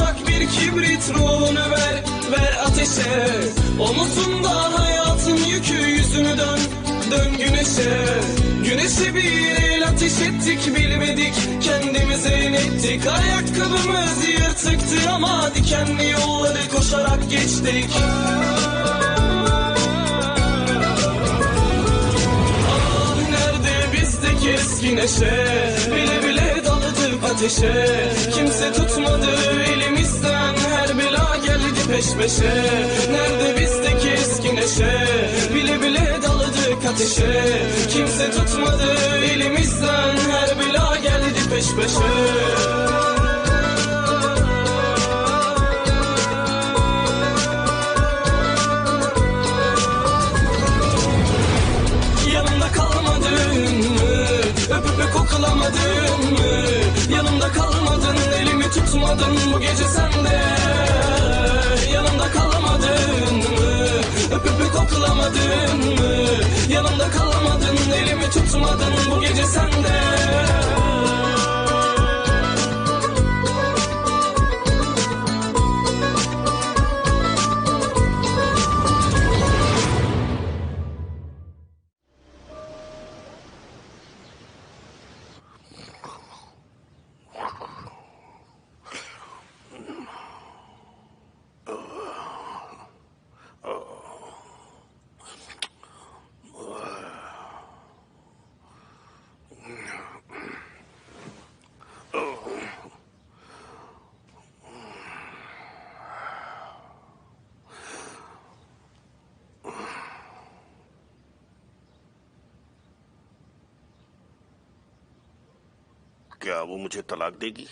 ufak bir kibrit ruhunu ver, ver ateşe. Omuzunda hayatın yükü, yüzünü dön, dön güneşe. Güneşe bir el ateş ettik, bilmedik kendimize inettik. Ayakkabımız yırtıktı ama dikenli yolları koşarak geçtik. Ah nerede bizdeki eski neşe, bile bile daladık ateşe. Kimse tutmadı elimizden, her bela geldi peş peşe. Nerede bizdeki eski neşe, bile bile daladık ateşe. Kimse tutmadı elimizden, her bela geldi peş peşe. Yanımda kalmadın mı? Öpüp koklamadın mı? Yanımda kalmadın, elimi tutmadın bu gece sende. Yanımda kalmadın mı? Öpüp koklamadın mı? Yanımda kalmadın, elimi tutmadın bu gece sende. क्या वो मुझे तलाक देगी?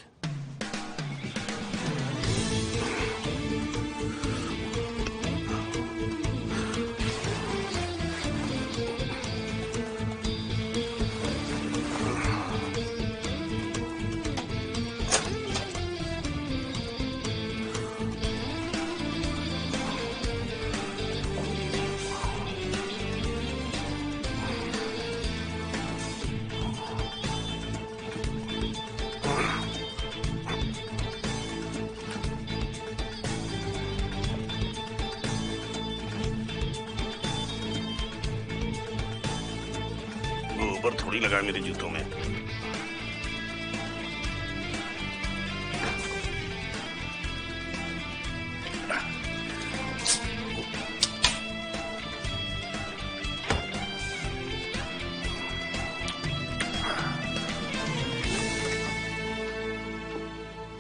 ऊपर थोड़ी लगा मेरे जूतों में।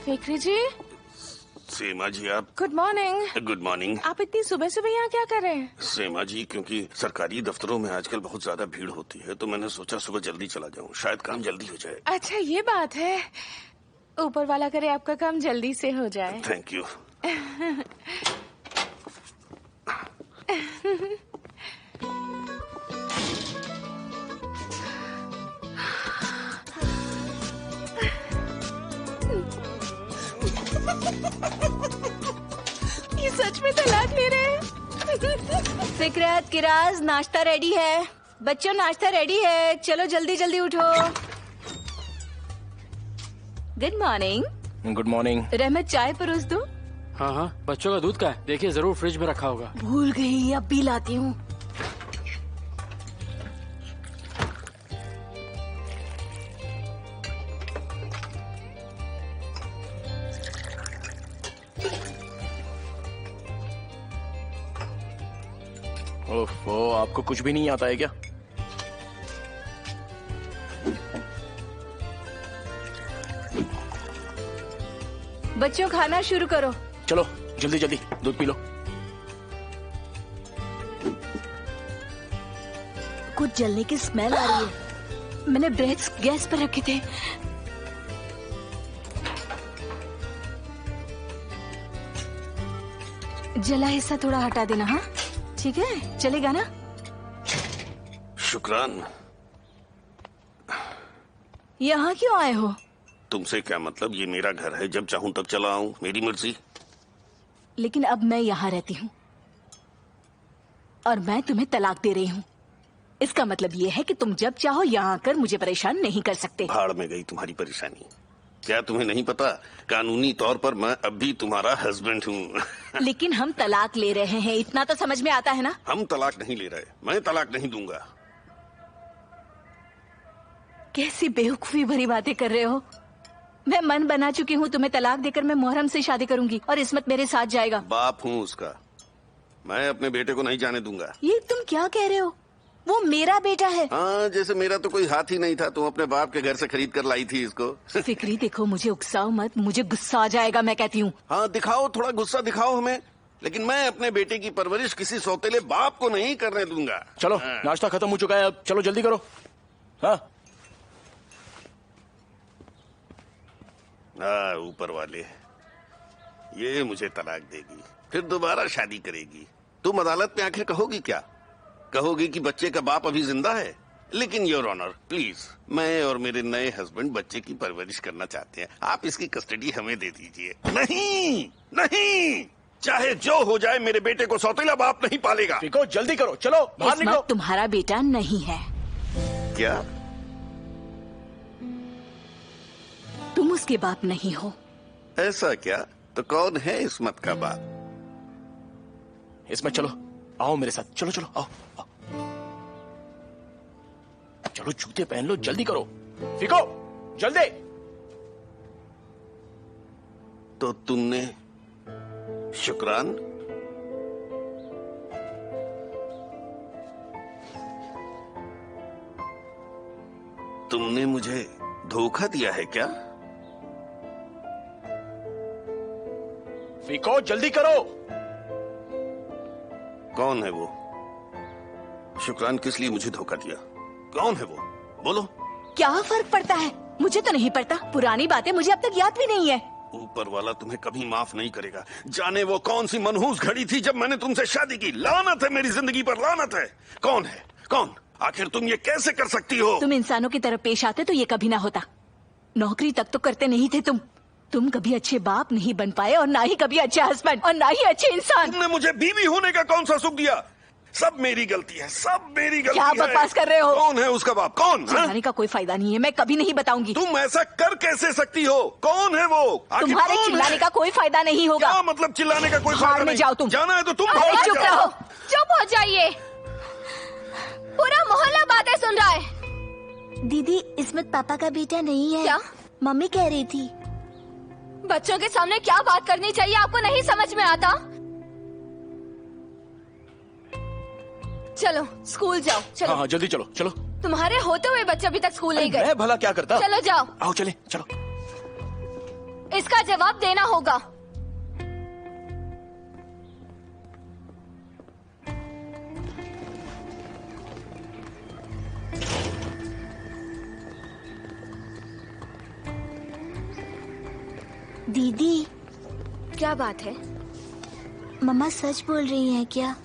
फिक्री जी। सीमा जी आप। Good morning. Good morning. आप इतनी सुबह सुबह यहाँ क्या कर रहे हैं? सीमा जी क्योंकि सरकारी दफ्तरों में आजकल बहुत ज्यादा भीड़ होती है तो मैंने सोचा सुबह जल्दी चला जाऊँ, शायद काम जल्दी हो जाए। अच्छा ये बात है, ऊपर वाला करे आपका काम जल्दी से हो जाए। Thank you. ये सच में तलाक ले रहे हैं? फिकरत, किराज, नाश्ता रेडी है। बच्चों नाश्ता रेडी है, चलो जल्दी जल्दी उठो। Good morning. Good morning. रहमत चाय परोस दो। हाँ हाँ, बच्चों का दूध का है, देखिए जरूर फ्रिज में रखा होगा। भूल गई, अब भी लाती हूँ। ओफो, आपको कुछ भी नहीं आता है क्या? बच्चों खाना शुरू करो। चलो जल्दी जल्दी दूध पी लो। कुछ जलने की स्मेल आ रही है। मैंने ब्रेड्स गैस पर रखे थे। जला हिस्सा थोड़ा हटा देना। हाँ ठीक है, चलेगा ना? शुक्रान। यहाँ क्यों आए हो? तुमसे क्या मतलब, ये मेरा घर है, जब चाहूं तब चला आऊं, मेरी मर्जी। लेकिन अब मैं यहाँ रहती हूँ और मैं तुम्हें तलाक दे रही हूँ। इसका मतलब ये है कि तुम जब चाहो यहाँ आकर मुझे परेशान नहीं कर सकते। भाड़ में गई तुम्हारी परेशानी। क्या तुम्हें नहीं पता, कानूनी तौर पर मैं अब भी तुम्हारा हस्बैंड हूँ। लेकिन हम तलाक ले रहे हैं, इतना तो समझ में आता है ना। हम तलाक नहीं ले रहे, मैं तलाक नहीं दूंगा। कैसी बेवकूफी भरी बातें कर रहे हो। मैं मन बना चुकी हूँ, तुम्हें तलाक देकर मैं मोहरम से शादी करूंगी और इस्मत मेरे साथ जाएगा। बाप हूँ उसका, मैं अपने बेटे को नहीं जाने दूंगा। ये तुम क्या कह रहे हो? वो मेरा बेटा है। हाँ, जैसे मेरा तो कोई हाथ ही नहीं था, तुम अपने बाप के घर से खरीद कर लाई थी इसको। फिक्री देखो, मुझे उकसाओ मत, मुझे गुस्सा आ जाएगा, मैं कहती हूँ। हाँ दिखाओ, थोड़ा गुस्सा दिखाओ हमें, लेकिन मैं अपने बेटे की परवरिश किसी सौतेले बाप को नहीं करने दूंगा। चलो, नाश्ता खत्म हो चुका है, अब चलो जल्दी करो। हाँ ऊपर वाले, ये मुझे तलाक देगी, फिर दोबारा शादी करेगी। तुम अदालत में आखिर कहोगी क्या? कहोगी कि बच्चे का बाप अभी जिंदा है। लेकिन योर ऑनर प्लीज, मैं और मेरे नए हस्बैंड बच्चे की परवरिश करना चाहते हैं, आप इसकी कस्टडी हमें दे दीजिए। नहीं नहीं, चाहे जो हो जाए, मेरे बेटे को सौतेला बाप नहीं पालेगा। देखो, जल्दी करो, चलो बाहर निकलो। इस्मत तुम्हारा बेटा नहीं है। क्या? तुम उसके बाप नहीं हो। ऐसा क्या? तो कौन है इस्मत का बाप? इसमें चलो, आओ मेरे साथ, चलो चलो, आओ, आओ। चलो जूते पहन लो, जल्दी करो, फीको जल्दी। तो तुमने शुक्रान, तुमने मुझे धोखा दिया है क्या? फीको जल्दी करो। कौन है वो? शुक्रान किस लिए मुझे धोखा दिया? कौन है वो? बोलो। क्या फर्क पड़ता है, मुझे तो नहीं पड़ता। पुरानी बातें मुझे अब तक याद भी नहीं है। ऊपर वाला तुम्हें कभी माफ नहीं करेगा। जाने वो कौन सी मनहूस घड़ी थी जब मैंने तुमसे शादी की। लानत है मेरी जिंदगी पर, लानत है। कौन है? कौन? आखिर तुम ये कैसे कर सकती हो? तुम इंसानों की तरह पेश आते तो ये कभी ना होता। नौकरी तक तो करते नहीं थे तुम कभी अच्छे बाप नहीं बन पाए, और ना ही कभी अच्छे हस्बैंड, और ना ही अच्छे इंसान। तुमने मुझे बीवी होने का कौन सा सुख दिया? सब मेरी गलती है, सब मेरी गलती है। क्या बकवास कर रहे हो? कौन है उसका बाप? कौन? चिल्लाने का कोई फायदा नहीं है, मैं कभी नहीं बताऊंगी। तुम ऐसा कर कैसे सकती हो? कौन है वो? आखिर तुम्हारे कौन चिल्लाने है? का कोई फायदा नहीं होगा। क्या मतलब चिल्लाने का कोई भाड़ फायदा में नहीं? जाओ तुम। जाना है तो तुम अरे भाड़ में चुप जाओ। रहो। चुप हो जाइए, पूरा मोहल्ला बातें सुन रहा है। दीदी, इस्मत पापा का बेटा नहीं है। क्या? मम्मी कह रही थी। बच्चों के सामने क्या बात करनी चाहिए आपको नहीं समझ में आता? चलो स्कूल जाओ, चलो। हाँ हाँ जल्दी चलो, चलो। तुम्हारे होते हुए बच्चे अभी तक स्कूल नहीं गए। मैं भला क्या करता? चलो जाओ, आओ चले, चलो। इसका जवाब देना होगा। दीदी, क्या बात है? मम्मा सच बोल रही हैं क्या?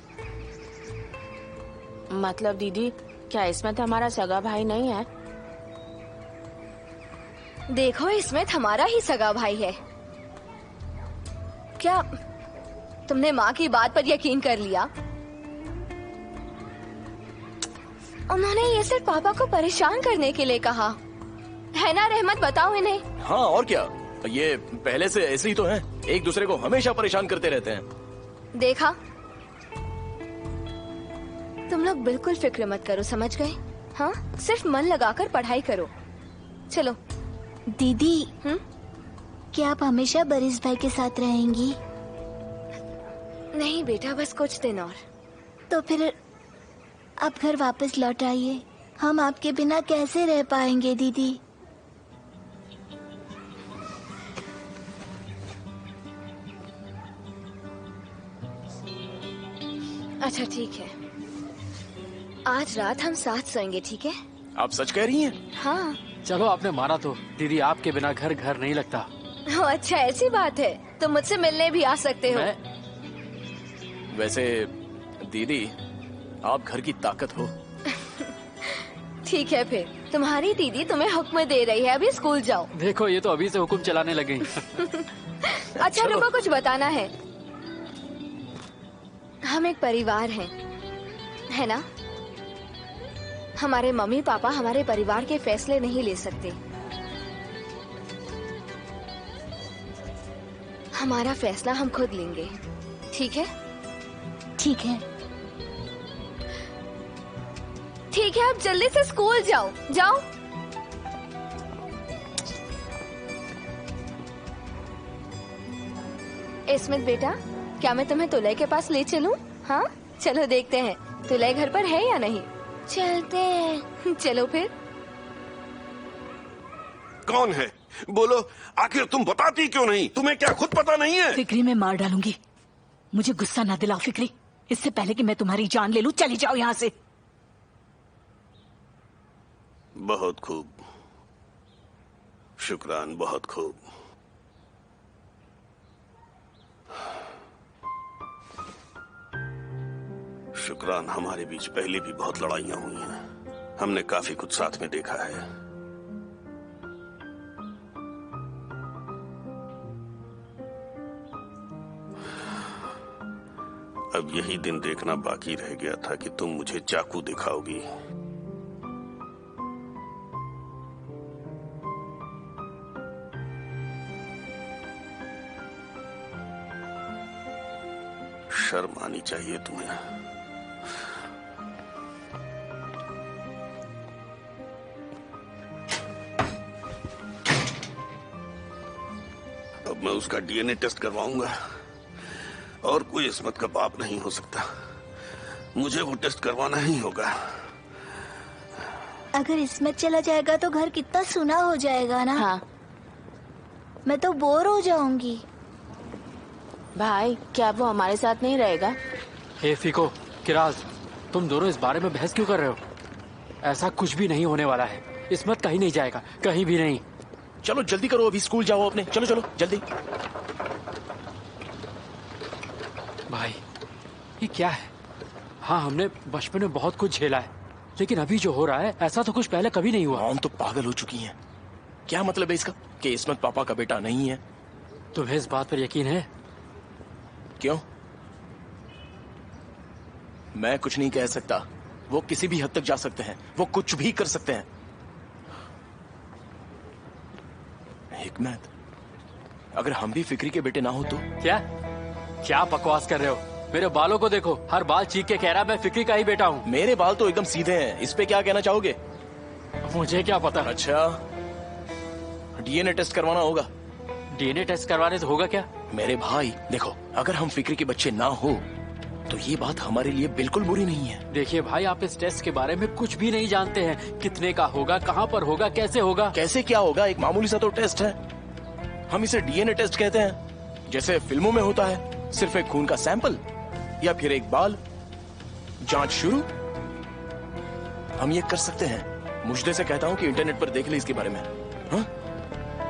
मतलब दीदी, क्या इस्मत हमारा सगा भाई नहीं है? देखो, इस्मत हमारा ही सगा भाई है। क्या तुमने माँ की बात पर यकीन कर लिया? उन्होंने ये सिर्फ पापा को परेशान करने के लिए कहा है ना रहमत? बताओ इन्हें। हाँ और क्या, ये पहले से ऐसे ही तो हैं, एक दूसरे को हमेशा परेशान करते रहते हैं। देखा, तुम लोग बिल्कुल फिक्र मत करो, समझ गए? हाँ, सिर्फ मन लगाकर पढ़ाई करो। चलो। दीदी, क्या आप हमेशा बरिस भाई के साथ रहेंगी? नहीं बेटा, बस कुछ दिन और। तो फिर आप घर वापस लौट आइए। हम आपके बिना कैसे रह पाएंगे दीदी? अच्छा ठीक है, आज रात हम साथ सोएंगे, ठीक है? आप सच कह रही हैं? हाँ। चलो आपने माना तो। दीदी, आपके बिना घर घर नहीं लगता। अच्छा ऐसी बात है, तो मुझसे मिलने भी आ सकते हो। वैसे दीदी, आप घर की ताकत हो। ठीक है, फिर तुम्हारी दीदी तुम्हें हुक्म दे रही है, अभी स्कूल जाओ। देखो, ये तो अभी से हुक्म चलाने लगे। अच्छा रुको, कुछ बताना है। हम एक परिवार हैं, है ना? हमारे मम्मी पापा हमारे परिवार के फैसले नहीं ले सकते। हमारा फैसला हम खुद लेंगे, ठीक है? ठीक है। ठीक है, आप जल्दी से स्कूल जाओ, जाओ। इस्मत बेटा, क्या मैं तुम्हें तुलय के पास ले चलूं? हाँ, चलो देखते हैं तुलय घर पर है या नहीं। चलते हैं। चलो फिर। कौन है? बोलो, आखिर तुम बताती क्यों नहीं? तुम्हें क्या खुद पता नहीं है? फिक्री में मार डालूंगी। मुझे गुस्सा ना दिलाओ फिक्री, इससे पहले कि मैं तुम्हारी जान ले लूं। चली जाओ यहाँ से। बहुत खूब शुक्रान, बहुत खूब। शुक्रान, हमारे बीच पहले भी बहुत लड़ाइयां हुई हैं। हमने काफी कुछ साथ में देखा है। अब यही दिन देखना बाकी रह गया था कि तुम मुझे चाकू दिखाओगी। शर्म आनी चाहिए तुम्हें। अब मैं उसका डीएनए टेस्ट करवाऊंगा और कोई इस्मत का बाप नहीं हो सकता। मुझे वो टेस्ट करवाना ही होगा। अगर इस्मत चला जाएगा तो घर कितना सुना हो जाएगा ना। हाँ मैं तो बोर हो जाऊंगी। भाई, क्या वो हमारे साथ नहीं रहेगा? हे फिको, किराज, तुम दोनों इस बारे में बहस क्यों कर रहे हो? ऐसा कुछ भी नहीं होने वाला है। इस्मत कहीं नहीं जाएगा, कहीं भी नहीं। चलो जल्दी करो, अभी स्कूल जाओ अपने। चलो चलो जल्दी। भाई, ये क्या है? हाँ, हमने बचपन में बहुत कुछ झेला है, लेकिन अभी जो हो रहा है ऐसा तो कुछ पहले कभी नहीं हुआ। मॉम तो पागल हो चुकी हैं। क्या मतलब है इसका कि इस्मत पापा का बेटा नहीं है? तुम्हें इस बात पर यकीन है? क्यों? मैं कुछ नहीं कह सकता। वो किसी भी हद तक जा सकते हैं, वो कुछ भी कर सकते हैं। हिकमत, अगर हम भी फिक्री के बेटे ना हो तो? क्या बकवास कर रहे हो? मेरे बालों को देखो, हर बाल चीख के कह रहा है मैं फिक्री का ही बेटा हूँ। मेरे बाल तो एकदम सीधे हैं, इस पे क्या कहना चाहोगे? मुझे क्या पता। अच्छा, डीएनए टेस्ट करवाना होगा। डीएनए टेस्ट करवाने से होगा क्या? मेरे भाई देखो, अगर हम फिक्री के बच्चे ना हो तो ये बात हमारे लिए बिल्कुल बुरी नहीं है। देखिए भाई, आप इस टेस्ट के बारे में कुछ भी नहीं जानते हैं। कितने का होगा, कहाँ पर होगा, कैसे होगा? कैसे क्या होगा? एक मामूली सा तो टेस्ट है। हम इसे डीएनए टेस्ट कहते हैं, जैसे फिल्मों में होता है। सिर्फ एक खून का सैंपल या फिर एक बाल। जांच शुरू। हम ये कर सकते हैं। मुझे से कहता हूँ कि इंटरनेट पर देख ले इसके बारे में। हाँ?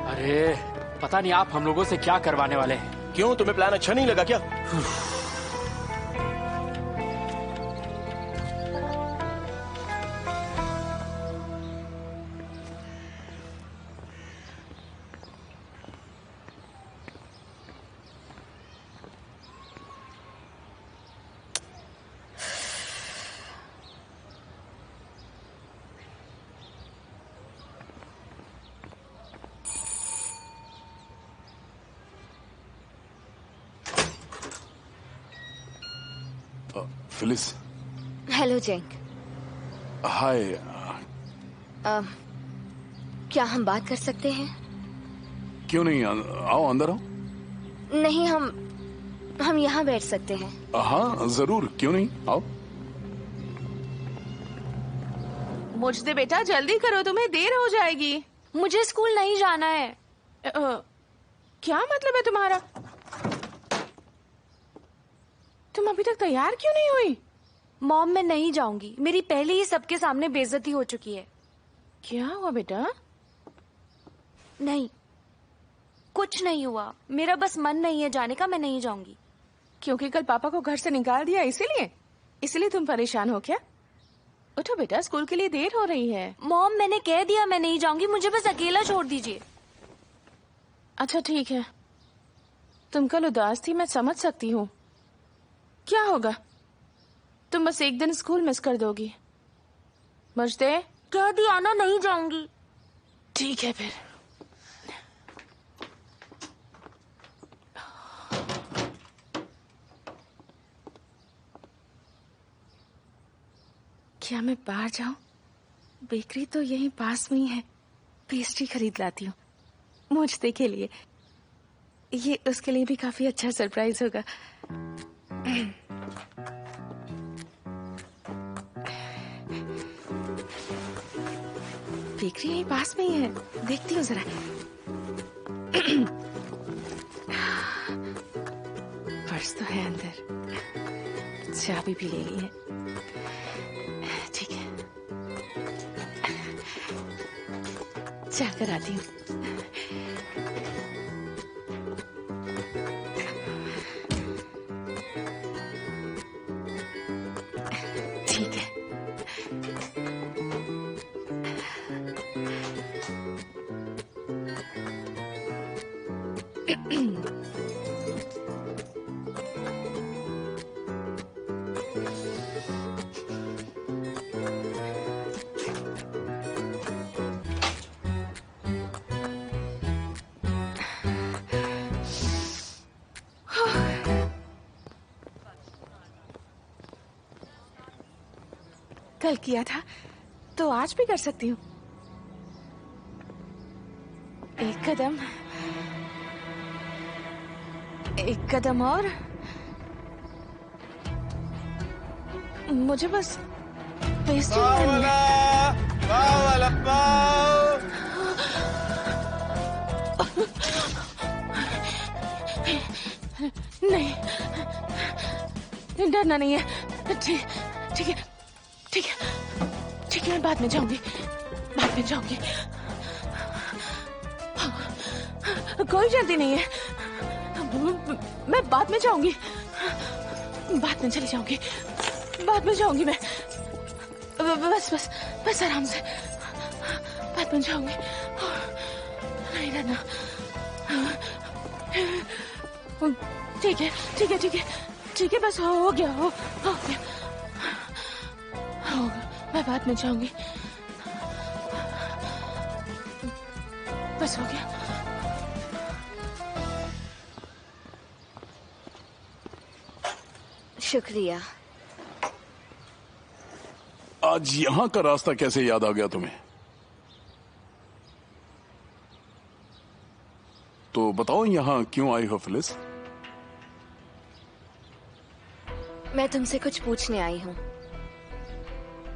अरे पता नहीं आप हम लोगों से क्या करवाने वाले हैं। क्यों, तुम्हें प्लान अच्छा नहीं लगा क्या? फिलिस। Hello Jenk. हाय। क्या हम बात कर सकते हैं? क्यों नहीं, आओ अंदर आओ। नहीं, हम यहाँ बैठ सकते हैं। हाँ जरूर, क्यों नहीं, आओ। मुझसे बेटा जल्दी करो, तुम्हें देर हो जाएगी। मुझे स्कूल नहीं जाना है। क्या मतलब है तुम्हारा? तुम अभी तक तैयार क्यों नहीं हुई? मॉम, मैं नहीं जाऊंगी। मेरी पहले ही सबके सामने बेइज्जती हो चुकी है। क्या हुआ बेटा? नहीं, कुछ नहीं हुआ। मेरा बस मन नहीं है जाने का। मैं नहीं जाऊंगी। क्योंकि कल पापा को घर से निकाल दिया, इसीलिए तुम परेशान हो क्या? उठो बेटा, स्कूल के लिए देर हो रही है। मॉम, मैंने कह दिया मैं नहीं जाऊंगी। मुझे बस अकेला छोड़ दीजिए। अच्छा ठीक है, तुम कल उदास थी, मैं समझ सकती हूँ। क्या होगा, तुम बस एक दिन स्कूल मिस कर दोगी। मुझे कह दिया ना, नहीं जाऊंगी। ठीक है फिर। क्या मैं बाहर जाऊं? बेकरी तो यहीं पास में ही है, पेस्ट्री खरीद लाती हूँ मुझसे के लिए। ये उसके लिए भी काफी अच्छा सरप्राइज होगा। बेकरी यहीं पास में ही है, देखती हूँ जरा। पर्स तो है अंदर, चाबी भी ले ली है। ठीक है, जाकर आती हूँ। ठीक है। कल किया था तो आज भी कर सकती हूँ। एक कदम और। मुझे बस पेस्ट्री नहीं, डरना नहीं है। ठीक है, ठीक है, ठीक है, मैं बाद में जाऊंगी, बाद में जाऊंगी। कोई जल्दी नहीं है, मैं बाद में जाऊंगी, बाद में चली जाऊंगी, बाद में जाऊंगी मैं। बस आराम से, बाद में जाऊंगी। नहीं डरना। ठीक है, ठीक है, ठीक है, ठीक है, बस हो गया, हो गया, मैं बाद में जाऊंगी, बस हो गया। शुक्रिया। आज यहाँ का रास्ता कैसे याद आ गया तुम्हें? तो बताओ यहाँ क्यों आई हो फिलिस? मैं तुमसे कुछ पूछने आई हूँ।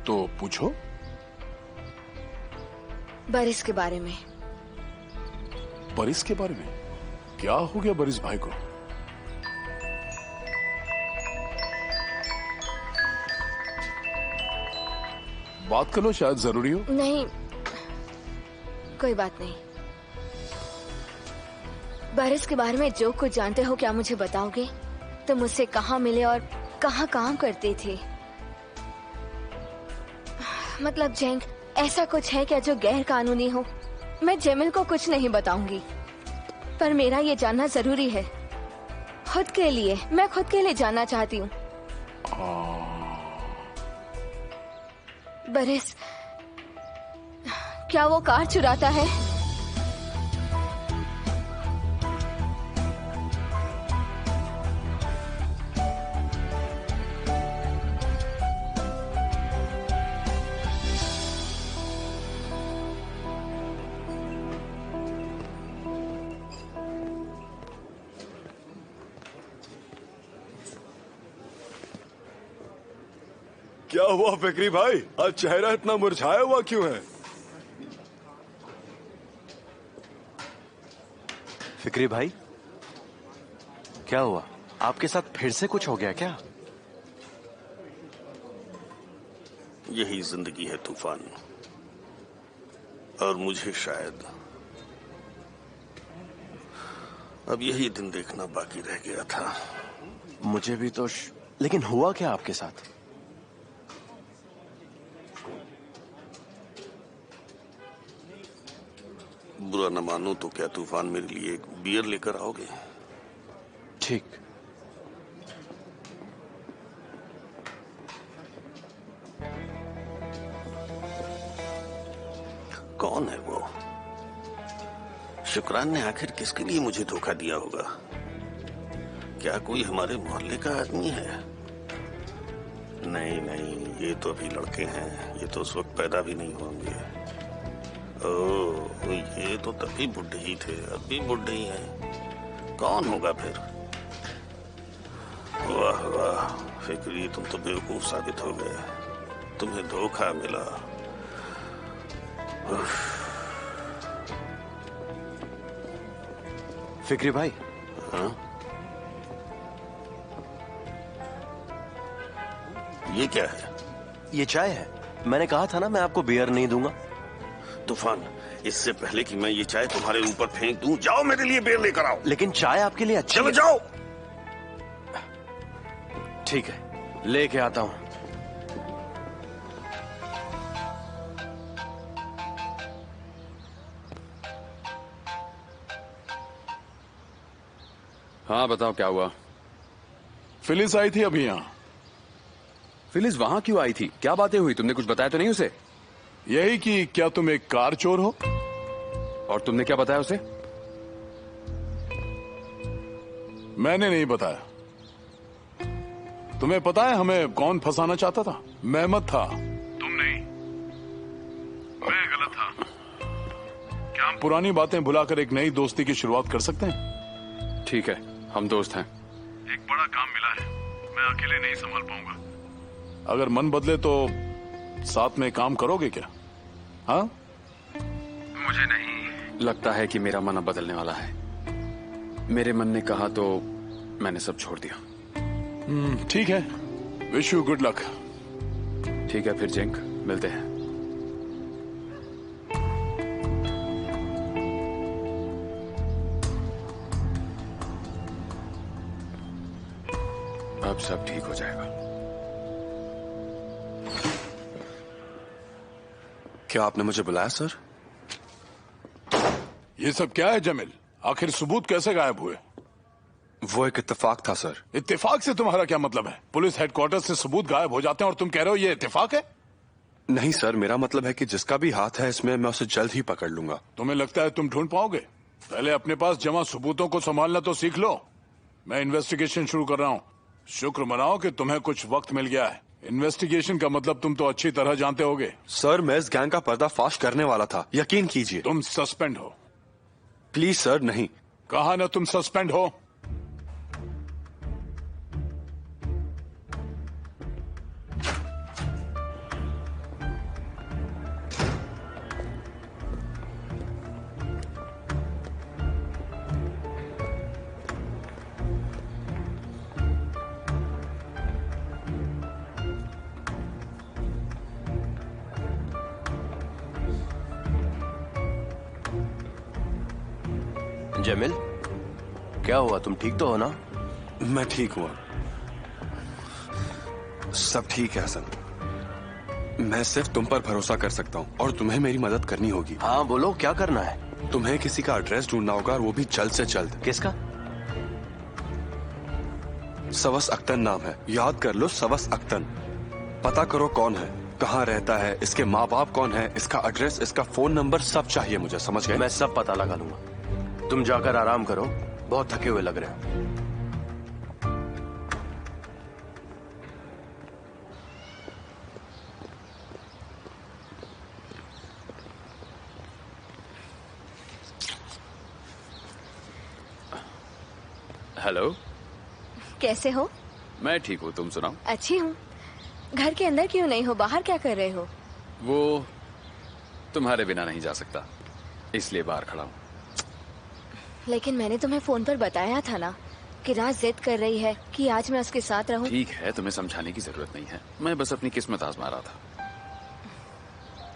तो पूछो। बरिस के बारे में। बरिस के बारे में? क्या हो गया बरिस भाई को? बात करो, शायद जरूरी हो। नहीं, कोई बात नहीं। बरिस के बारे में जो कुछ जानते हो क्या मुझे बताओगे? तुम मुझसे कहाँ मिले और कहाँ काम करते थे? मतलब जेंग, ऐसा कुछ है क्या जो गैर कानूनी हो? मैं जेमिल को कुछ नहीं बताऊंगी, पर मेरा ये जानना जरूरी है। खुद के लिए, मैं खुद के लिए जानना चाहती हूँ। बरिस, क्या वो कार चुराता है? क्या हुआ फिक्री भाई, आज चेहरा इतना मुरझाया हुआ क्यों है? फिक्री भाई, क्या हुआ? आपके साथ फिर से कुछ हो गया क्या? यही जिंदगी है तूफान, और मुझे शायद अब यही दिन देखना बाकी रह गया था। मुझे भी तो लेकिन हुआ क्या आपके साथ? बुरा न मानो तो क्या तूफान मेरे लिए एक बियर लेकर आओगे? ठीक। कौन है वो? शुक्रान ने आखिर किसके लिए मुझे धोखा दिया होगा? क्या कोई हमारे मोहल्ले का आदमी है? नहीं नहीं, ये तो अभी लड़के हैं, ये तो उस वक्त पैदा भी नहीं होंगे। ओह, ये तो तभी बुढ़े ही थे, अब भी बुढ़े ही हैं। कौन होगा फिर? वाह वाह फिक्री, तुम तो बेवकूफ साबित हो गए, तुम्हें धोखा मिला। फिक्री भाई। हाँ? ये क्या है? ये चाय है। मैंने कहा था ना मैं आपको बियर नहीं दूंगा। तूफान, इससे पहले कि मैं ये चाय तुम्हारे ऊपर फेंक दूं, जाओ मेरे लिए बियर लेकर आओ। लेकिन चाय आपके लिए अच्छी चलो है। जाओ। ठीक है, लेके आता हूं। हाँ बताओ क्या हुआ? फिलिस आई थी अभी यहाँ। फिलिस वहां क्यों आई थी? क्या बातें हुई? तुमने कुछ बताया तो नहीं उसे? यही कि क्या तुम एक कार चोर हो? और तुमने क्या बताया उसे? मैंने नहीं बताया। तुम्हें पता है हमें कौन फंसाना चाहता था? मेहमत था। तुम नहीं। मैं गलत था। क्या हम पुरानी बातें भुलाकर एक नई दोस्ती की शुरुआत कर सकते हैं? ठीक है, हम दोस्त हैं। एक बड़ा काम मिला है, मैं अकेले नहीं संभाल पाऊंगा। अगर मन बदले तो साथ में काम करोगे क्या? हाँ? मुझे नहीं लगता है कि मेरा मन अब बदलने वाला है। मेरे मन ने कहा तो मैंने सब छोड़ दिया। ठीक है, विश यू गुड लक। ठीक है फिर जेंक, मिलते हैं। अब सब ठीक हो जाएगा। क्या आपने मुझे बुलाया सर? ये सब क्या है जमील? आखिर सबूत कैसे गायब हुए? वो एक इत्तेफाक था सर। इत्तेफाक से तुम्हारा क्या मतलब है? पुलिस हेडक्वार्टर से सबूत गायब हो जाते हैं और तुम कह रहे हो ये इत्तेफाक है? नहीं सर, मेरा मतलब है कि जिसका भी हाथ है इसमें मैं उसे जल्द ही पकड़ लूंगा। तुम्हें लगता है तुम ढूंढ पाओगे? पहले अपने पास जमा सबूतों को संभालना तो सीख लो। मैं इन्वेस्टिगेशन शुरू कर रहा हूँ। शुक्र मनाओ कि तुम्हें कुछ वक्त मिल गया है। इन्वेस्टिगेशन का मतलब तुम तो अच्छी तरह जानते होगे। सर मैं इस गैंग का पर्दाफाश करने वाला था, यकीन कीजिए। तुम सस्पेंड हो। Please sir. नहीं। कहा ना तुम सस्पेंड हो। जमील, क्या हुआ? तुम ठीक तो हो ना? मैं ठीक हूँ। सब ठीक है हसन। मैं सिर्फ तुम पर भरोसा कर सकता हूँ और तुम्हें मेरी मदद करनी होगी। हाँ बोलो, क्या करना है? तुम्हें किसी का एड्रेस ढूंढना होगा और वो भी जल्द से जल्द। किसका? सवस अख्तर नाम है, याद कर लो, सवस अख्तर। पता करो कौन है, कहाँ रहता है, इसके माँ बाप कौन है, इसका एड्रेस, इसका फोन नंबर, सब चाहिए मुझे, समझ गए? मैं सब पता लगा लूंगा। तुम जाकर आराम करो, बहुत थके हुए लग रहे हो। हेलो, कैसे हो? मैं ठीक हूँ, तुम सुनाओ। अच्छी हूँ। घर के अंदर क्यों नहीं हो? बाहर क्या कर रहे हो? वो तुम्हारे बिना नहीं जा सकता, इसलिए बाहर खड़ा हूँ। लेकिन मैंने तुम्हें फोन पर बताया था ना कि राज जिद कर रही है कि आज मैं उसके साथ रहूं। ठीक है, तुम्हें समझाने की जरूरत नहीं है, मैं बस अपनी किस्मत आजमा रहा था।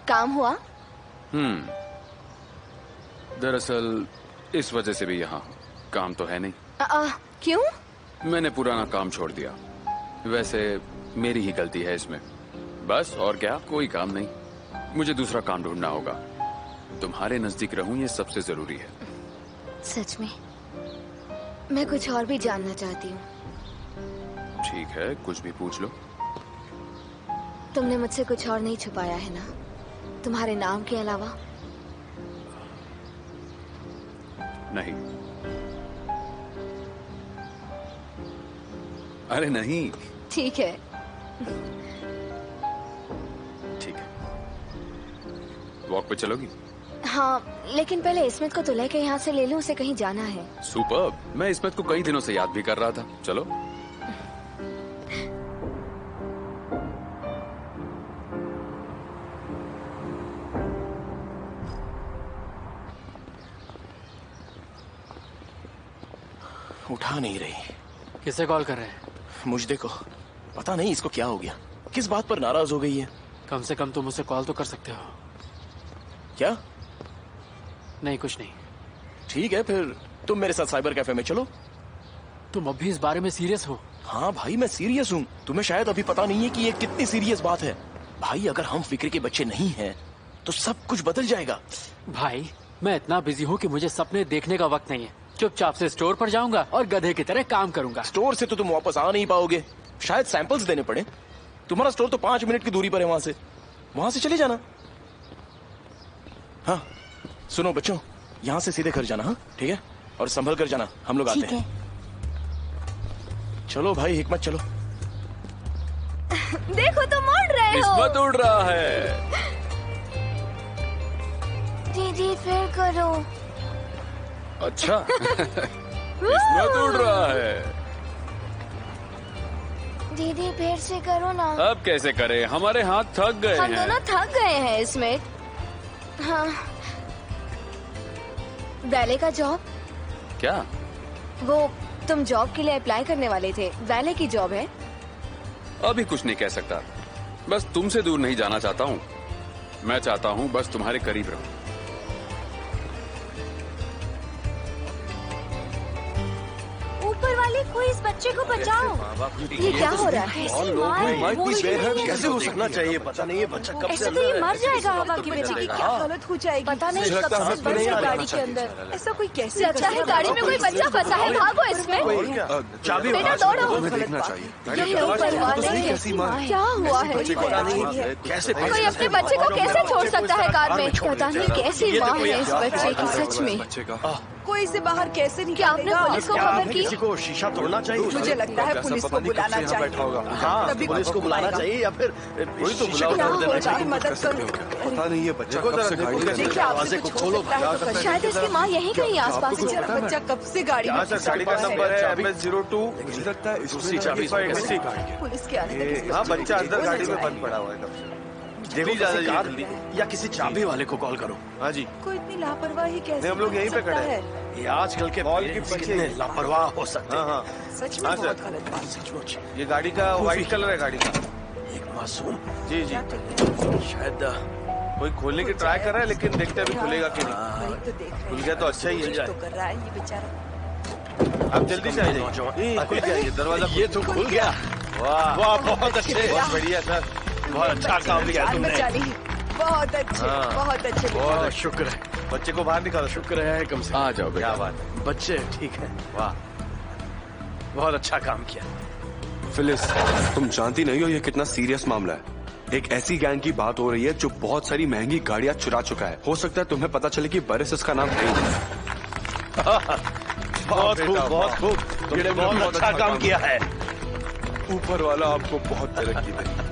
काम हुआ? दरअसल इस वजह से भी यहाँ हूँ। काम तो है नहीं। क्यों? मैंने पुराना काम छोड़ दिया। वैसे मेरी ही गलती है इसमें, बस, और क्या, कोई काम नहीं। मुझे दूसरा काम ढूंढना होगा। तुम्हारे नजदीक रहूं ये सबसे जरूरी है। सच में मैं कुछ और भी जानना चाहती हूँ। ठीक है, कुछ भी पूछ लो। तुमने मुझसे कुछ और नहीं छुपाया है ना, तुम्हारे नाम के अलावा? नहीं। अरे नहीं। ठीक है, ठीक है, वॉक पे चलोगी? हाँ, लेकिन पहले इस्मत को तो लेके यहाँ से ले लूँ, उसे कहीं जाना है। सुपर्ब। मैं इस्मत को कई दिनों से याद भी कर रहा था। चलो। उठा नहीं रही। किसे कॉल कर रहे हैं? मुझे को पता नहीं इसको क्या हो गया, किस बात पर नाराज हो गई है। कम से कम तुम उसे कॉल तो कर सकते हो। क्या? नहीं, कुछ नहीं। ठीक है, फिर तुम मेरे साथ साइबर कैफे में चलो। तुम अभी इस बारे में सीरियस हो? हाँ भाई, मैं सीरियस हूँ। तुम्हें शायद अभी पता नहीं है कि ये कितनी सीरियस बात है। भाई, अगर हम फिक्र के बच्चे नहीं हैं तो सब कुछ बदल जाएगा। भाई, मैं इतना बिजी हूँ कि मुझे सपने देखने का वक्त नहीं है। चुपचाप से स्टोर पर जाऊंगा और गधे की तरह काम करूंगा। स्टोर से तो तुम वापस आ नहीं पाओगे, शायद सैंपल्स देने पड़े। तुम्हारा स्टोर तो 5 मिनट की दूरी पर है वहां से चले जाना। हाँ सुनो बच्चों, यहाँ से सीधे घर जाना। हाँ ठीक है, और संभल कर जाना, हम लोग आते हैं। चलो भाई हिकमत, चलो। देखो तुम उड़ रहे हो। इस्मत उड़ रहा है। दीदी फिर करो। अच्छा। इस्मत उड़ रहा है। दीदी फिर से करो ना। अब कैसे करें, हमारे हाथ थक गए हम हैं। दोनों थक गए हैं इसमें। हाँ, वैले का जॉब? क्या? वो तुम जॉब के लिए अप्लाई करने वाले थे, वैले की जॉब है। अभी कुछ नहीं कह सकता, बस तुमसे दूर नहीं जाना चाहता हूँ। मैं चाहता हूँ बस तुम्हारे करीब रहूं। ऊपर वाले, कोई इस बच्चे को बचाओ। ये क्या हो रहा है? कैसे हो सकना चाहिए, पता नहीं है बच्चा कब से ऐसे तो ये मर जाएगा हवा की वजह से। क्या हालत हो जाएगी, पता नहीं मुझे कब लगता है से हमें बस नहीं गाड़ी के अंदर। ऐसा कोई कैसे लगता है गाड़ी में कोई बच्चा फंसा है, भागो इसमें। चाबी बेटा दौड़ो। तुम्हें देखना चाहिए। ये ऊपर वाले, क्या हुआ है? कैसे कोई अपने बच्चे को कैसे छोड़ सकता है कार में? पता नहीं कैसी माँ है इस बच्चे की, सच में। बच्चे का कोई इसे बाहर कैसे क्या आपने पुलिस को खबर की? किसी को शीशा तोड़ना चाहिए। मुझे लगता है पुलिस को बुलाना चाहिए। हाँ, तभी पुलिस को बुलाना चाहिए या फिर कोई तो बुलाओ। मदद करो। पता नहीं ये बच्चा कब से गाड़ी में देखिए, आपसे कुछ हो सकता है तो करिए। शायद इसकी माँ यहीं कहीं आसपास है। जरा बच्चा कब से गाड़ी में गाड़ी का नंबर है MS02। मुझे लगता है दूसरी चाबी पुलिस के आने तक हाँ, बच्चा अंदर गाड़ी में बंद पड़ा हुआ है कब से। देखो कार या किसी चाबी वाले को कॉल करो। हाँ जी, कोई इतनी लापरवाही कैसे? हम लोग यहीं पे खड़े हैं। ये आजकल के कॉल की बच्चे लापरवाह हो सकते हैं। हाँ सच में बहुत गलत बात। सचमुच। ये गाड़ी का व्हाइट कलर है गाड़ी का। एक मासूम। जी जी, शायद कोई खोलने की ट्राई कर रहा है, लेकिन देखते अभी खुलेगा कि नहीं। तो देख रहे खुल गया तो अच्छा ही है। तो कर रहा है ये बेचारा। आप जल्दी से आ जाइए। खुल गया ये दरवाजा, ये तो खुल गया। वाह वाह, बहुत अच्छे, बहुत बढ़िया सर, बहुत अच्छा काम किया तुमने। बहुत अच्छे, बहुत अच्छे। बहुत शुक्र है। बच्चे को बाहर निकालो। शुक्र है कम से कम। आ जाओ बेटा। क्या बात है, बच्चे ठीक है। वाह, बहुत अच्छा काम किया। फिलिस, तुम जानती नहीं हो ये कितना सीरियस मामला है। एक ऐसी गैंग की बात हो रही है जो बहुत सारी महंगी गाड़ियां चुरा चुका है। हो सकता है तुम्हें पता चले कि बरिस इसका नाम नहीं है। बहुत खूब, बहुत खूब, तुमने बहुत अच्छा काम किया है। ऊपर वाला आपको बहुत तरक्की दे।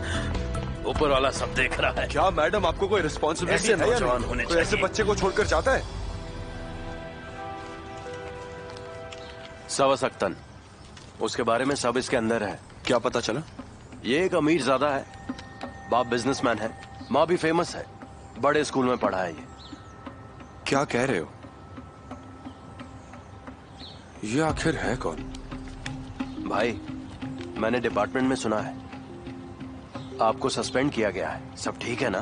ऊपर वाला सब देख रहा है। क्या मैडम, आपको कोई रिस्पॉन्सिबिलिटी ऐसे नौजवान होने कोई ऐसे चाहिए। बच्चे को छोड़कर जाता है? सवस अख्तन, उसके बारे में सब इसके अंदर है। क्या पता चला? ये एक अमीर ज़्यादा है, बाप बिजनेसमैन है, माँ भी फेमस है, बड़े स्कूल में पढ़ा है। ये क्या कह रहे हो? ये आखिर है कौन? भाई, मैंने डिपार्टमेंट में सुना है आपको सस्पेंड किया गया है। सब ठीक है ना?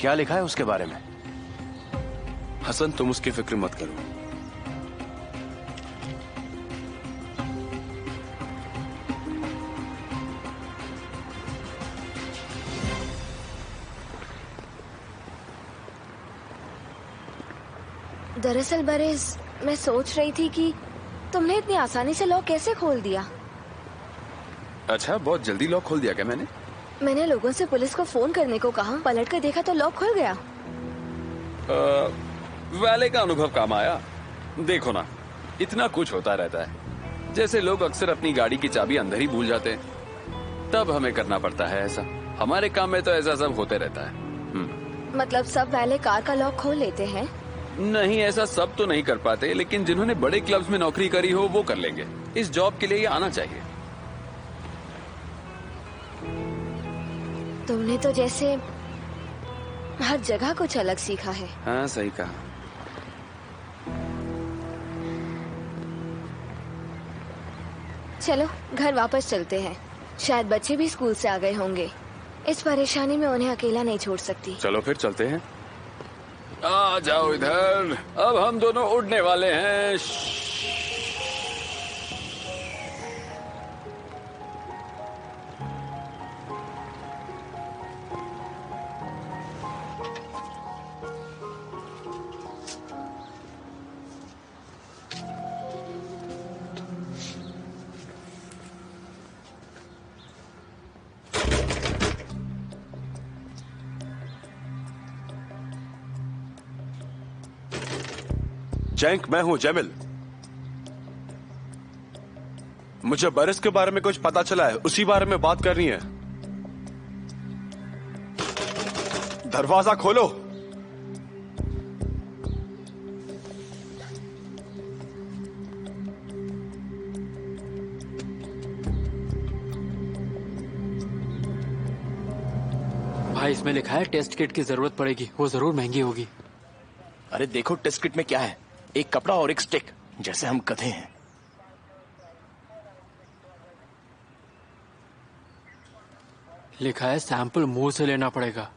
क्या लिखा है उसके बारे में? हसन, तुम उसकी फिक्र मत करो। दरअसल बरेज, मैं सोच रही थी कि तुमने इतनी आसानी से लॉक कैसे खोल दिया। अच्छा, बहुत जल्दी लॉक खोल दिया क्या मैंने? मैंने लोगों से पुलिस को फोन करने को कहा, पलट कर देखा तो लॉक खुल गया। वाले का अनुभव काम आया। देखो ना, इतना कुछ होता रहता है। जैसे लोग अक्सर अपनी गाड़ी की चाबी अंदर ही भूल जाते हैं। तब हमें करना पड़ता है ऐसा। हमारे काम में तो ऐसा सब होते रहता है। मतलब सब वाले कार का लॉक खोल लेते हैं? नहीं, ऐसा सब तो नहीं कर पाते, लेकिन जिन्होंने बड़े क्लब्स में नौकरी करी हो वो कर लेंगे। इस जॉब के लिए ये आना चाहिए। तुमने तो जैसे हर जगह कुछ अलग सीखा है। हाँ, सही कहा। चलो घर वापस चलते हैं। शायद बच्चे भी स्कूल से आ गए होंगे। इस परेशानी में उन्हें अकेला नहीं छोड़ सकती। चलो फिर चलते हैं। आ जाओ इधर, अब हम दोनों उड़ने वाले हैं। जैंक, मैं हूं जेमिल। मुझे बरिस के बारे में कुछ पता चला है, उसी बारे में बात करनी है। दरवाजा खोलो। भाई इसमें लिखा है टेस्ट किट की जरूरत पड़ेगी, वो जरूर महंगी होगी। अरे देखो टेस्ट किट में क्या है, एक कपड़ा और एक स्टिक, जैसे हम गधे हैं। लिखा है सैंपल मुंह से लेना पड़ेगा।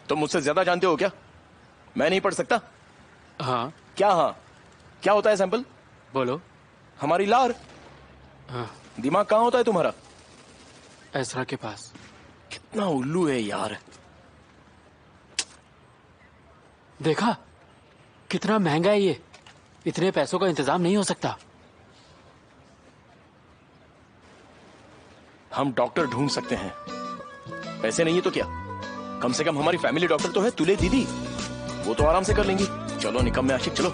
तुम मुझसे ज्यादा जानते हो क्या? मैं नहीं पढ़ सकता? हाँ। क्या हाँ? क्या होता है सैंपल? बोलो। हमारी लार। हाँ। दिमाग कहाँ होता है तुम्हारा? ऐसरा के पास। कितना उल्लू है यार। देखा कितना महंगा है ये, इतने पैसों का इंतजाम नहीं हो सकता। हम डॉक्टर ढूंढ सकते हैं, पैसे नहीं है तो क्या, कम से कम हमारी फैमिली डॉक्टर तो है, तुले दीदी, वो तो आराम से कर लेंगी। चलो निकम्मे आशिक, चलो।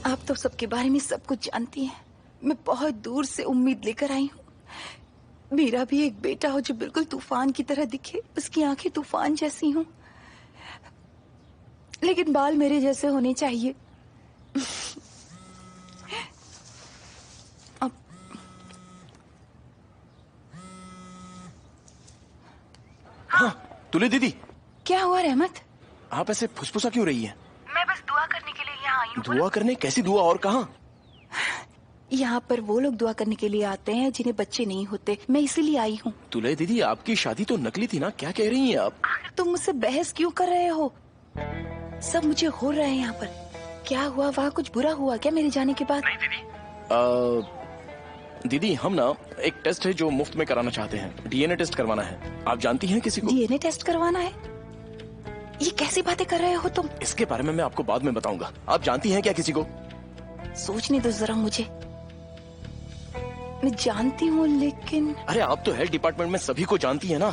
आप तो सबके बारे में सब कुछ जानती हैं। मैं बहुत दूर से उम्मीद लेकर आई हूँ। मेरा भी एक बेटा हो जो बिल्कुल तूफान की तरह दिखे, उसकी आंखें तूफान जैसी हों, लेकिन बाल मेरे जैसे होने चाहिए। अब हाँ तुले दीदी। क्या हुआ रहमत? आप ऐसे फुसफुसा क्यों रही है? मैं बस दुआ करने के लिए यहाँ आई हूँ। दुआ करने? कैसी दुआ और कहाँ? यहाँ पर वो लोग दुआ करने के लिए आते हैं जिन्हें बच्चे नहीं होते, मैं इसीलिए आई हूँ। तुले दीदी आपकी शादी तो नकली थी ना, क्या कह रही हैं आप? आखिर तुम मुझसे बहस क्यों कर रहे हो? सब मुझे हो रहा है यहाँ पर। क्या हुआ, वहाँ कुछ बुरा हुआ क्या मेरे जाने के बाद? नहीं दीदी। दीदी हम ना एक टेस्ट है जो मुफ्त में कराना चाहते हैं, डीएनए टेस्ट करवाना है। आप जानती हैं किसी को? डीएनए टेस्ट करवाना है? ये कैसी बातें कर रहे हो तुम? इसके बारे में मैं आपको बाद में बताऊंगा। आप जानती हैं क्या किसी को? सोचने दो जरा मुझे। मैं जानती हूँ लेकिन। अरे आप तो हेल्थ डिपार्टमेंट में सभी को जानती है ना,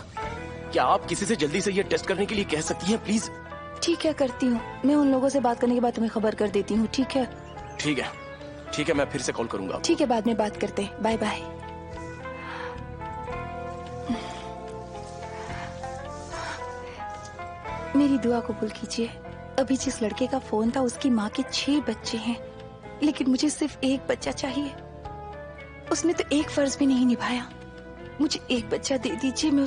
क्या आप किसी से जल्दी से ये टेस्ट करने के लिए कह सकती हैं प्लीज? ठीक है करती हूँ, मैं उन लोगों से बात करने के बाद तुम्हें खबर कर देती हूँ। ठीक है? ठीक है ठीक है, मैं फिर से कॉल करूंगा। ठीक है, बाद में बात करते हैं। Bye bye. मेरी दुआ कबूल कीजिए। अभी जिस लड़के का फोन था उसकी माँ के 6 बच्चे हैं, लेकिन मुझे सिर्फ एक बच्चा चाहिए। उसने तो एक फर्ज भी नहीं निभाया। मुझे एक बच्चा दे दीजिए, मैं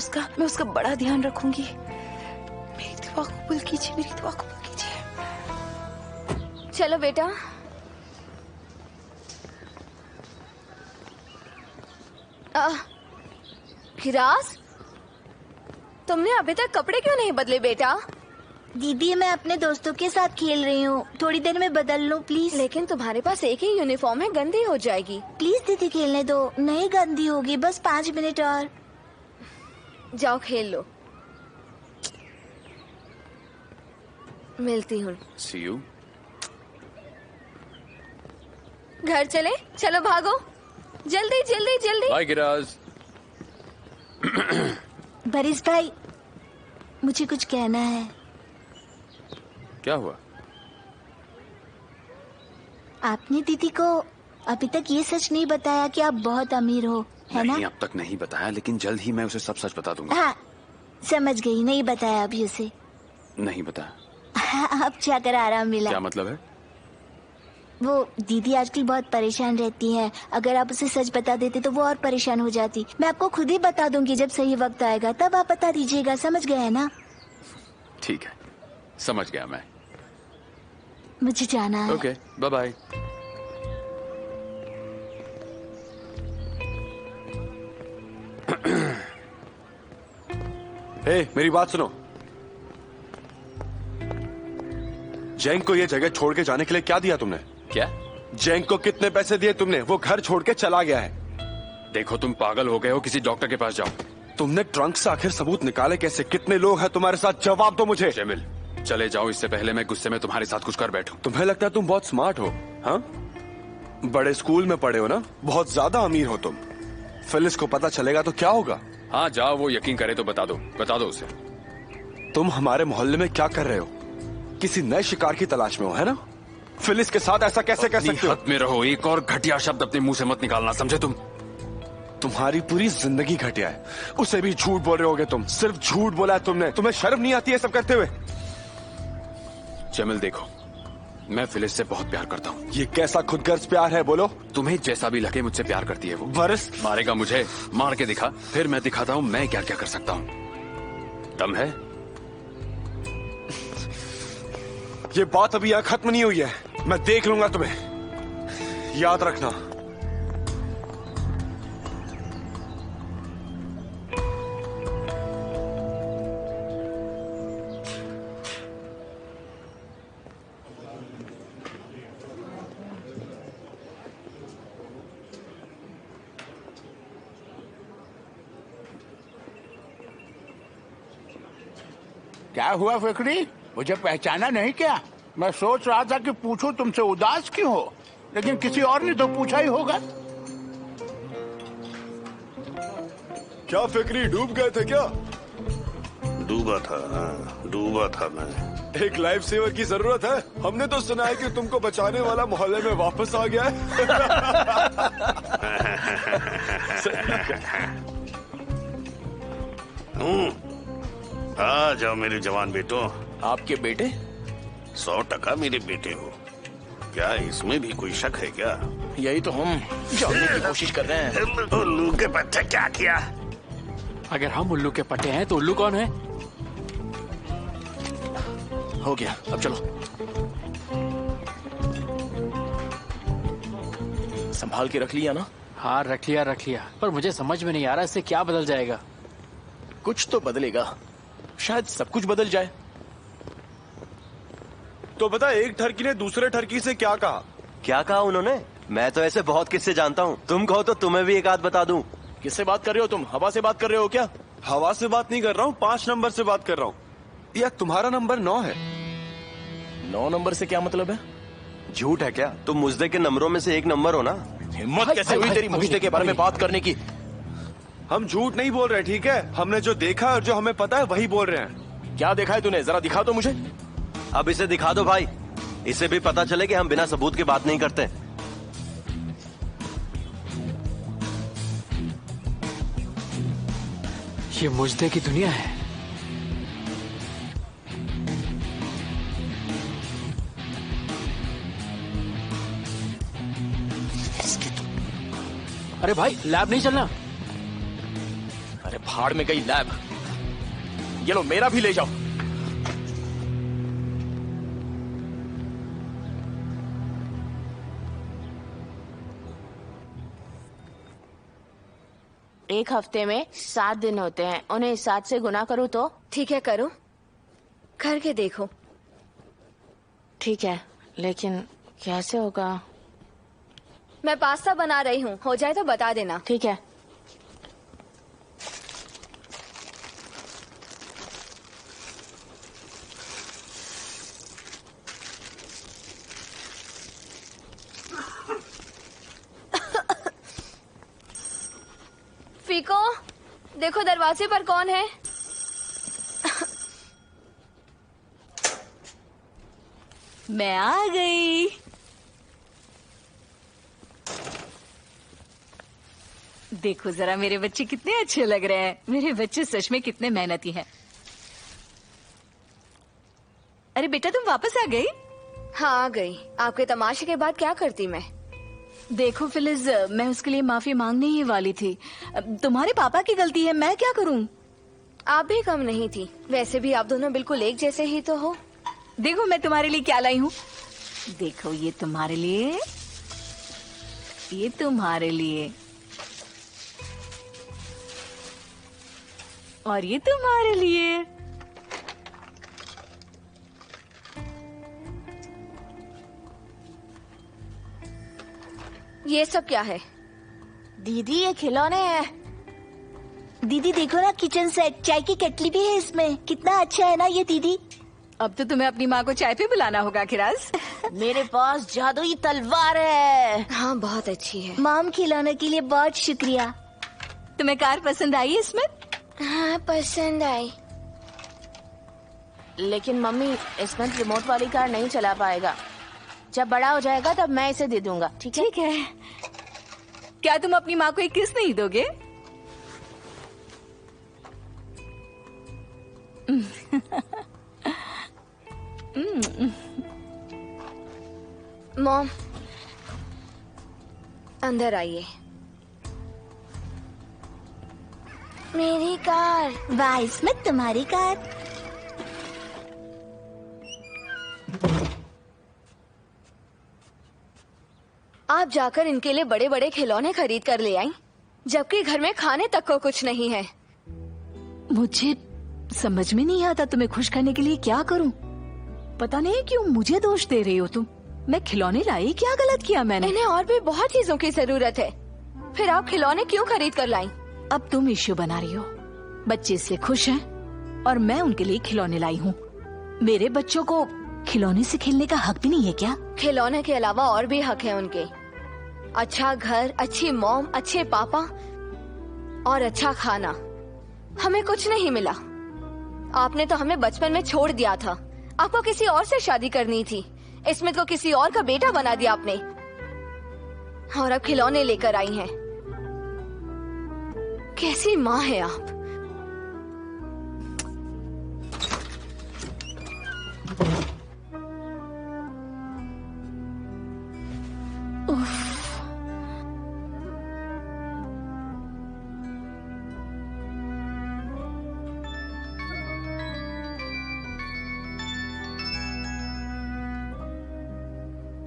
उसका बड़ा ध्यान रखूंगी। मेरी दुआ कबूल कीजिए, मेरी दुआ कबूल कीजिए। चलो बेटा। किरास, तुमने अभी तक कपड़े क्यों नहीं बदले बेटा? दीदी मैं अपने दोस्तों के साथ खेल रही हूँ, थोड़ी देर में बदल लूँ प्लीज। लेकिन तुम्हारे पास एक ही यूनिफॉर्म है, गंदी हो जाएगी। प्लीज दीदी खेलने दो। नहीं गंदी होगी, बस 5 मिनट और। जाओ खेल लो। मिलती हूँ। See you. घर चले, चलो भागो, जल्दी जल्दी जल्दी। बाय गिराज। बरिस भाई, मुझे कुछ कहना है। क्या हुआ? आपने दीदी को अभी तक ये सच नहीं बताया कि आप बहुत अमीर हो, है ना? नहीं, अब तक नहीं बताया, लेकिन जल्द ही मैं उसे सब सच बता दूंगा। हाँ, समझ गई। नहीं बताया अभी उसे। नहीं बताया। हाँ, अब जाकर आराम मिला। क्या मतलब है? वो दीदी आजकल बहुत परेशान रहती है। अगर आप उसे सच बता देते तो वो और परेशान हो जाती। मैं आपको खुद ही बता दूंगी जब सही वक्त आएगा, तब आप बता दीजिएगा। समझ गए है ना? ठीक है, समझ गया मैं। मुझे जाना है। Okay, bye bye. हे, मेरी बात सुनो। जैंग को ये जगह छोड़ के जाने के लिए क्या दिया तुमने? क्या? जैंग को कितने पैसे दिए तुमने? वो घर छोड़ के चला गया है। देखो, तुम पागल हो गए हो, किसी डॉक्टर के पास जाओ। तुमने ट्रंक से आखिर सबूत निकाले कैसे? कितने लोग हैं तुम्हारे साथ? जवाब दो मुझे। जमील, चले जाओ, इससे पहले मैं गुस्से में तुम्हारे साथ कुछ कर बैठूं। तुम्हें लगता है तुम बहुत स्मार्ट हो? हाँ, बड़े स्कूल में पढ़े हो ना, बहुत ज्यादा अमीर हो तुम। फिलिस को पता चलेगा तो क्या होगा? हाँ, जाओ, वो यकीन करे तो बता दो उसे। तुम हमारे मोहल्ले में क्या कर रहे हो? किसी नए शिकार की तलाश में हो, है ना? फिलिस के साथ ऐसा कैसे कर सकते हो? हद में रहो, एक और घटिया शब्द अपने मुंह से मत निकालना, समझे तुम? तुम्हारी पूरी जिंदगी घटिया है। उसे भी झूठ बोल रहे होगे तुम। सिर्फ झूठ बोला है तुमने। तुम्हें शर्म नहीं आती है सब करते हुए? जमील, देखो, मैं फिलिस से बहुत प्यार करता हूँ। ये कैसा खुदगर्ज प्यार है? बोलो। तुम्हें जैसा भी लगे, मुझसे प्यार करती है वो। बरस मारेगा मुझे? मार के दिखा, फिर मैं दिखाता हूँ मैं क्या क्या कर सकता हूँ। दम है? ये बात अभी यहाँ खत्म नहीं हुई है। मैं देख लूंगा तुम्हें, याद रखना। क्या हुआ फिक्री? मुझे पहचाना नहीं क्या? मैं सोच रहा था कि पूछूं तुमसे उदास क्यों हो, लेकिन किसी और ने तो पूछा ही होगा। क्या फिक्री, डूब गए थे क्या? डूबा था, हाँ, डूबा था मैं। एक लाइफ सेवर की जरूरत है। हमने तो सुना है कि तुमको बचाने वाला मोहल्ले में वापस आ गया है। आ जाओ मेरे जवान बेटो। आपके बेटे? 100% मेरे बेटे हो। क्या इसमें भी कोई शक है क्या? यही तो हम जानने की कोशिश कर रहे हैं। उल्लू के पट्टे क्या किया? अगर हम उल्लू के पट्टे हैं तो उल्लू कौन है? हो गया, अब चलो। संभाल के रख लिया ना? हाँ, रख लिया, पर मुझे समझ में नहीं आ रहा इससे क्या बदल जाएगा। कुछ तो बदलेगा, शायद सब कुछ बदल जाए। तो बता, एक ठरकी ने दूसरे ठरकी से क्या कहा? क्या कहा उन्होंने? मैं तो ऐसे बहुत किस्से जानता हूँ। तुम कहो तो तुम्हें भी एक आध बता दूं। किससे बात कर रहे हो तुम? हवा से बात कर रहे हो क्या? हवा से बात नहीं कर रहा हूँ, 5 नंबर से बात कर रहा हूँ। या तुम्हारा नंबर 9 है? 9 नंबर से क्या मतलब है? झूठ है क्या? तुम मुझदे के नंबरों में से एक नंबर हो ना। हिम्मत कैसे हुई तेरी मुझदे के बारे में बात करने की? हम झूठ नहीं बोल रहे, ठीक है? हमने जो देखा और जो हमें पता है वही बोल रहे हैं। क्या देखा है तूने? जरा दिखा दो मुझे। अब इसे दिखा दो भाई, इसे भी पता चले कि हम बिना सबूत की बात नहीं करते। ये मुझदे की दुनिया है। अरे भाई, लैब नहीं चलना। अरे भाड़ में गई लैब। ये लो, मेरा भी ले जाओ। एक हफ्ते में 7 दिन होते हैं, उन्हें 7 से गुना करूँ तो? ठीक है, करो, करके देखो। ठीक है, लेकिन कैसे होगा? मैं पास्ता बना रही हूँ, हो जाए तो बता देना। ठीक है। फीको, देखो दरवाजे पर कौन है? मैं आ गई। देखो जरा मेरे बच्चे कितने अच्छे लग रहे हैं। मेरे बच्चे सच में कितने मेहनती हैं। अरे बेटा तुम वापस आ गई? हाँ आ गई। आपके तमाशे के बाद क्या करती मैं। देखो फिलिज, मैं उसके लिए माफी मांगने ही वाली थी। तुम्हारे पापा की गलती है, मैं क्या करूं? आप भी कम नहीं थी। वैसे भी आप दोनों बिल्कुल एक जैसे ही तो हो। देखो मैं तुम्हारे लिए क्या लाई हूँ। देखो ये तुम्हारे लिए, ये तुम्हारे लिए, और ये तुम्हारे लिए। ये सब क्या है? दीदी ये खिलौने हैं। दीदी देखो ना, किचन सेट, चाय की केटली भी है इसमें। कितना अच्छा है ना ये दीदी। अब तो तुम्हें अपनी माँ को चाय पे बुलाना होगा खिराज। मेरे पास जादुई तलवार है। हाँ बहुत अच्छी है। माम, खिलौने के लिए बहुत शुक्रिया। तुम्हें कार पसंद आई इसमें? हाँ पसंद आई। लेकिन मम्मी इसमें रिमोट वाली कार नहीं चला पाएगा। जब बड़ा हो जाएगा तब मैं इसे दे दूंगा। ठीक है? ठीक है। क्या तुम अपनी माँ को एक किस नहीं दोगे? मॉम अंदर आइए। मेरी कार। वाह, इसमें तुम्हारी कार। आप जाकर इनके लिए बड़े बड़े खिलौने खरीद कर ले आई, जबकि घर में खाने तक को कुछ नहीं है। मुझे समझ में नहीं आता तुम्हें खुश करने के लिए क्या करूं। पता नहीं क्यों मुझे दोष दे रही हो तुम। मैं खिलौने लाई, क्या गलत किया मैंने? इन्हें और भी बहुत चीजों की जरूरत है, फिर आप खिलौने क्यों खरीद कर लाई? अब तुम इश्यू बना रही हो। बच्चे इससे खुश हैं और मैं उनके लिए खिलौने लाई हूँ। मेरे बच्चों को खिलौने से खेलने का हक भी नहीं है क्या? खिलौने के अलावा और भी हक है उनके। अच्छा घर, अच्छी मॉम, अच्छे पापा और अच्छा खाना। हमें कुछ नहीं मिला। आपने तो हमें बचपन में छोड़ दिया था। आपको किसी और से शादी करनी थी। स्मिथ को किसी और का बेटा बना दिया आपने, और अब खिलौने लेकर आई हैं। कैसी माँ है आप?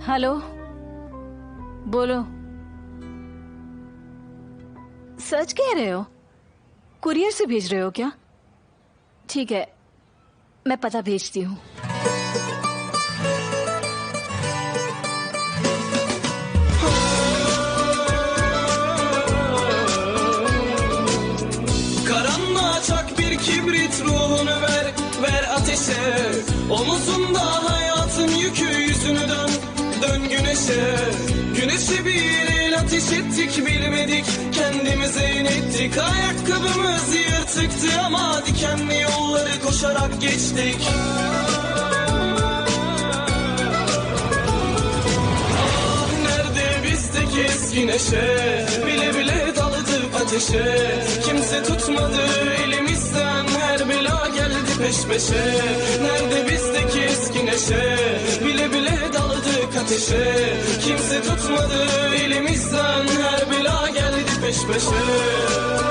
हेलो, बोलो। सच कह रहे हो? कुरियर से भेज रहे हो क्या? ठीक है, मैं पता भेजती हूँ। Karanlığa çak bir kibrit, ruhunu ver, ver ateşe. Omuzunda hayatın yükü, yüzünü dön, dön güneşe. Güneşe bir el ateş ettik, bilmedik kendimize inettik. Ayakkabımız yırtıktı ama dikenli yolları koşarak geçtik. Ah nerede bizdeki eski neşe, bile bile daldık ateşe. Kimse tutmadı elimizden, her bela geldi peş peşe. Nerede bizdeki eski neşe, bile bile daldık ateşe. Kimse tutmadı elimizden, her bela geldi peş peşe.